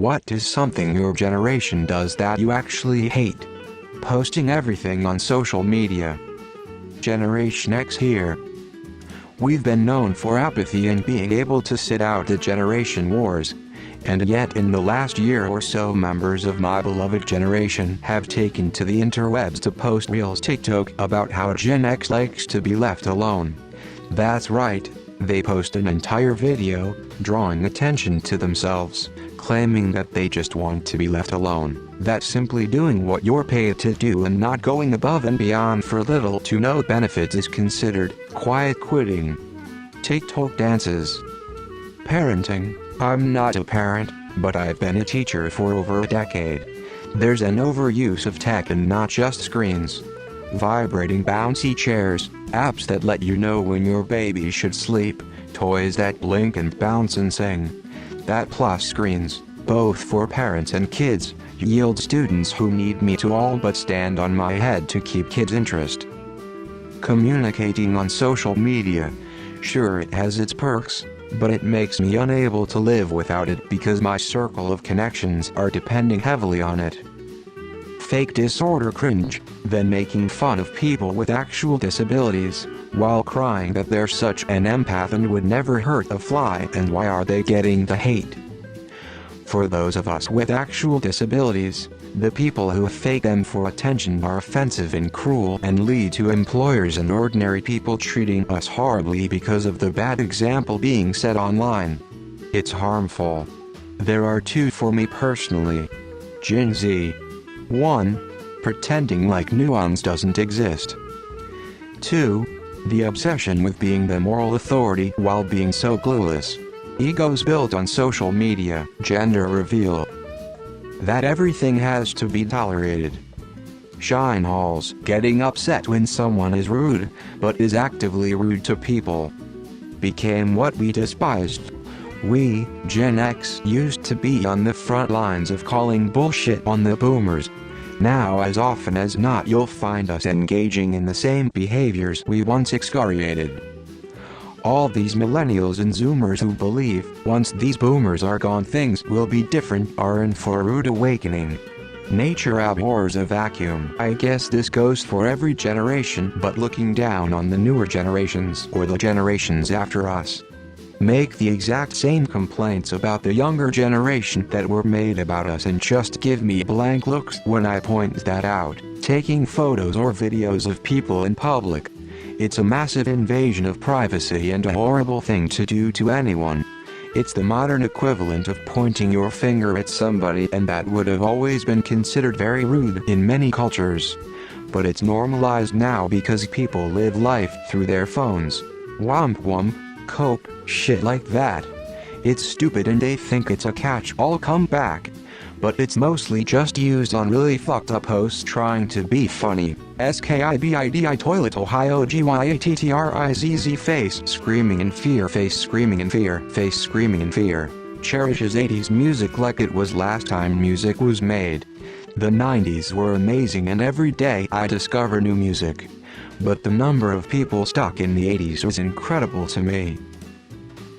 What is something your generation does that you actually hate? Posting everything on social media. Generation X here. We've been known for apathy and being able to sit out the generation wars. And yet in the last year or so, members of my beloved generation have taken to the interwebs to post reels TikTok about how Gen X likes to be left alone. That's right, they post an entire video, drawing attention to themselves, claiming that they just want to be left alone, that simply doing what you're paid to do and not going above and beyond for little to no benefits is considered quiet quitting. TikTok dances. Parenting. I'm not a parent, but I've been a teacher for over a decade. There's an overuse of tech and not just screens. Vibrating bouncy chairs, apps that let you know when your baby should sleep, toys that blink and bounce and sing. That plus screens, both for parents and kids, yield students who need me to all but stand on my head to keep kids' interest. Communicating on social media. Sure, it has its perks, but it makes me unable to live without it because my circle of connections are depending heavily on it. Fake disorder cringe, then making fun of people with actual disabilities, while crying that they're such an empath and would never hurt a fly and why are they getting the hate. For those of us with actual disabilities, the people who fake them for attention are offensive and cruel and lead to employers and ordinary people treating us horribly because of the bad example being set online. It's harmful. There are two for me personally. Gen Z. 1. Pretending like nuance doesn't exist. 2. The obsession with being the moral authority while being so clueless. Egos built on social media. Gender reveal. That everything has to be tolerated. Shine halls, getting upset when someone is rude, but is actively rude to people, became what we despised. We, Gen X, used to be on the front lines of calling bullshit on the boomers. Now as often as not you'll find us engaging in the same behaviors we once excoriated. All these millennials and zoomers who believe, once these boomers are gone things will be different, are in for a rude awakening. Nature abhors a vacuum. I guess this goes for every generation, but looking down on the newer generations, or the generations after us, make the exact same complaints about the younger generation that were made about us and just give me blank looks when I point that out. Taking photos or videos of people in public. It's a massive invasion of privacy and a horrible thing to do to anyone. It's the modern equivalent of pointing your finger at somebody, and that would have always been considered very rude in many cultures. But it's normalized now because people live life through their phones. Womp womp, cope, shit like that. It's stupid and they think it's a catch-all comeback. But it's mostly just used on really fucked up hosts trying to be funny. SKIBIDI toilet Ohio GYATTRIZZ face screaming in fear, face screaming in fear, face screaming in fear. Cherishes 80s music like it was last time music was made. The 90s were amazing and every day I discover new music. But the number of people stuck in the 80s is incredible to me.